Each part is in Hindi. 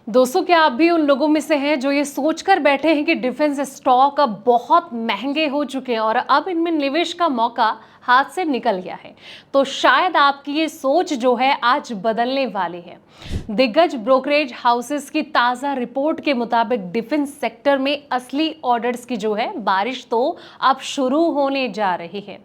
दोस्तों, क्या आप भी उन लोगों में से हैं जो ये सोचकर बैठे हैं कि डिफेंस स्टॉक अब बहुत महंगे हो चुके हैं और अब इनमें निवेश का मौका हाथ से निकल गया है? तो शायद आपकी ये सोच जो है आज बदलने वाली है। दिग्गज ब्रोकरेज हाउसेस की ताजा रिपोर्ट के मुताबिक डिफेंस सेक्टर में असली ऑर्डर्स की जो है बारिश तो अब शुरू होने जा रही है।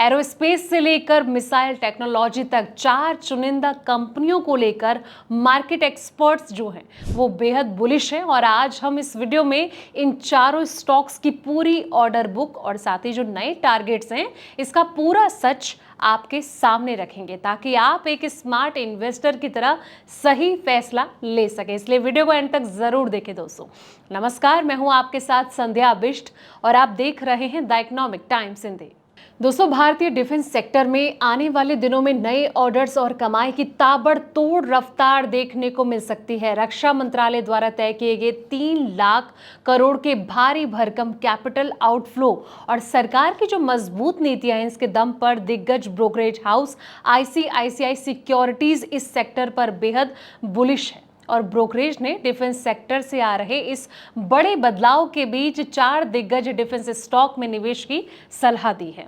एरोस्पेस से लेकर मिसाइल टेक्नोलॉजी तक 4 चुनिंदा कंपनियों को लेकर मार्केट एक्सपर्ट्स जो हैं वो बेहद बुलिश हैं और आज हम इस वीडियो में इन चारों स्टॉक्स की पूरी ऑर्डर बुक और साथ ही जो नए टारगेट्स हैं इसका पूरा सच आपके सामने रखेंगे ताकि आप एक स्मार्ट इन्वेस्टर की तरह सही फैसला ले सके। इसलिए वीडियो को एंड तक जरूर देखें। दोस्तों नमस्कार, मैं हूं आपके साथ संध्या बिष्ट और आप देख रहे हैं द इकोनॉमिक टाइम्स हिंदी। दोस्तों, भारतीय डिफेंस सेक्टर में आने वाले दिनों में नए ऑर्डर्स और कमाई की ताबड़तोड़ रफ्तार देखने को मिल सकती है। रक्षा मंत्रालय द्वारा तय किए गए 3 लाख करोड़ के भारी भरकम कैपिटल आउटफ्लो और सरकार की जो मजबूत नीतियां हैं इसके दम पर दिग्गज ब्रोकरेज हाउस आईसीआईसीआई सिक्योरिटीज इस सेक्टर पर बेहद बुलिश है और ब्रोकरेज ने डिफेंस सेक्टर से आ रहे इस बड़े बदलाव के बीच 4 दिग्गज डिफेंस स्टॉक में निवेश की सलाह दी है।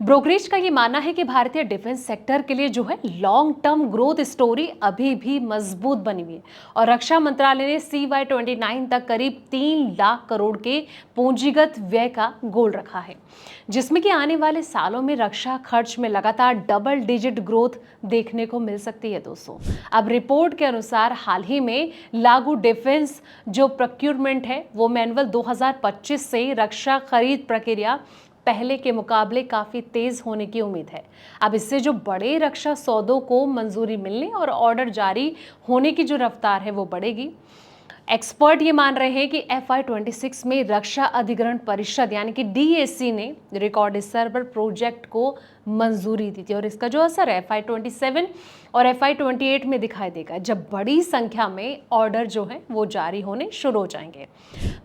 ब्रोकरेज का ये मानना है कि भारतीय डिफेंस सेक्टर के लिए जो है लॉन्ग टर्म ग्रोथ स्टोरी अभी भी मजबूत बनी हुई है और रक्षा मंत्रालय ने CY29 तक करीब 3 लाख करोड़ के पूंजीगत व्यय का गोल रखा है, जिसमें कि आने वाले सालों में रक्षा खर्च में लगातार डबल डिजिट ग्रोथ देखने को मिल सकती है। दोस्तों, अब रिपोर्ट के अनुसार हाल ही में लागू डिफेंस जो प्रोक्यूरमेंट है वो मैनुअल 2025 से रक्षा खरीद प्रक्रिया पहले के मुकाबले काफी तेज होने की उम्मीद है। अब इससे जो बड़े रक्षा सौदों को मंजूरी मिलने और ऑर्डर जारी होने की जो रफ्तार है वो बढ़ेगी। एक्सपर्ट ये मान रहे हैं कि FY26 में रक्षा अधिग्रहण परिषद यानी कि DAC ने रिकॉर्ड स्तर पर प्रोजेक्ट को मंजूरी दी थी और इसका जो असर है FY27 और FY28 में दिखाई देगा, जब बड़ी संख्या में ऑर्डर जो हैं वो जारी होने शुरू हो जाएंगे।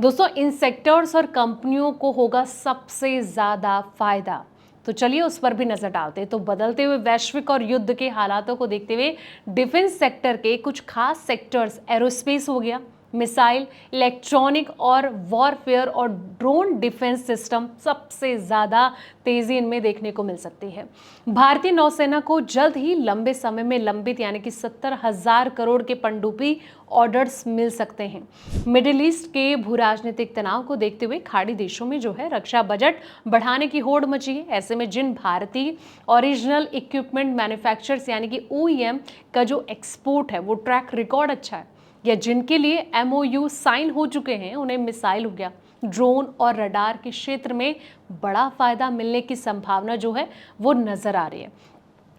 दोस्तों, इन सेक्टर्स और कंपनियों को होगा सबसे ज्यादा फायदा, तो चलिए उस पर भी नजर डालते हैं। तो बदलते हुए वैश्विक और युद्ध के हालातों को देखते हुए डिफेंस सेक्टर के कुछ खास सेक्टर्स एरोस्पेस हो गया, मिसाइल, इलेक्ट्रॉनिक और वॉरफेयर और ड्रोन डिफेंस सिस्टम सबसे ज़्यादा तेज़ी इनमें देखने को मिल सकती है। भारतीय नौसेना को जल्द ही लंबे समय में लंबित यानी कि 70,000 करोड़ के पनडुब्बी ऑर्डर्स मिल सकते हैं। मिडिल ईस्ट के भू राजनीतिक तनाव को देखते हुए खाड़ी देशों में जो है रक्षा बजट बढ़ाने की होड़ मची है। ऐसे में जिन भारतीय ओरिजिनल इक्विपमेंट मैन्युफैक्चरर्स यानी कि OEM का जो एक्सपोर्ट है वो ट्रैक रिकॉर्ड अच्छा है या जिनके लिए MOU साइन हो चुके हैं, उन्हें मिसाइल हो गया, ड्रोन और रडार के क्षेत्र में बड़ा फायदा मिलने की संभावना जो है वो नजर आ रही है।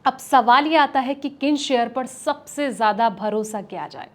अब सवाल ये आता है कि किन शेयर पर सबसे ज्यादा भरोसा किया जाए।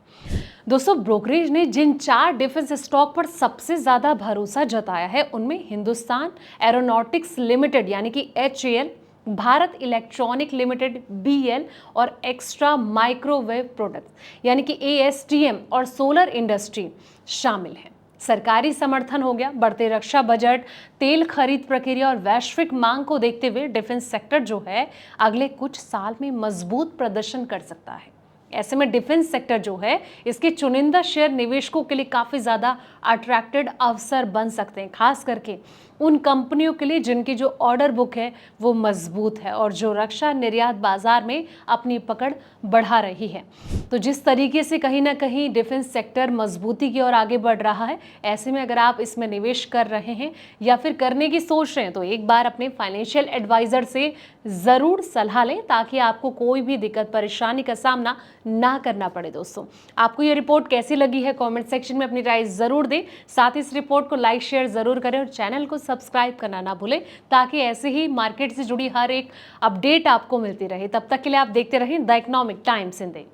दोस्तों, ब्रोकरेज ने जिन 4 डिफेंस स्टॉक पर सबसे ज्यादा भरोसा जताया है उनमें हिंदुस्तान एरोनॉटिक्स लिमिटेड यानी कि HAL, Bharat electronic limited BL और एक्स्ट्रा माइक्रोवेव प्रोडक्ट्स यानी कि ASTM और सोलर इंडस्ट्री शामिल हैं। सरकारी समर्थन हो गया, बढ़ते रक्षा बजट, तेल खरीद प्रक्रिया और वैश्विक मांग को देखते हुए डिफेंस सेक्टर जो है अगले कुछ साल में मजबूत प्रदर्शन कर सकता है। ऐसे में डिफेंस सेक्टर जो है इसके चुनिंदा शेयर निवेशकों के लिए काफी ज्यादा अट्रैक्टेड अवसर बन सकते हैं, खास करके उन कंपनियों के लिए जिनकी जो ऑर्डर बुक है वो मजबूत है और जो रक्षा निर्यात बाजार में अपनी पकड़ बढ़ा रही है। तो जिस तरीके से कहीं ना कहीं डिफेंस सेक्टर मजबूती की ओर आगे बढ़ रहा है, ऐसे में अगर आप इसमें निवेश कर रहे हैं या फिर करने की सोच रहे हैं तो एक बार अपने फाइनेंशियल एडवाइजर से जरूर सलाह लें ताकि आपको कोई भी दिक्कत परेशानी का सामना ना करना पड़े। दोस्तों, आपको ये रिपोर्ट कैसी लगी है कमेंट सेक्शन में अपनी राय जरूर दें। साथ ही इस रिपोर्ट को लाइक शेयर जरूर करें और चैनल को सब्सक्राइब करना ना भूलें ताकि ऐसे ही मार्केट से जुड़ी हर एक अपडेट आपको मिलती रहे। तब तक के लिए आप देखते रहें द इकोनॉमिक टाइम्स हिंदी।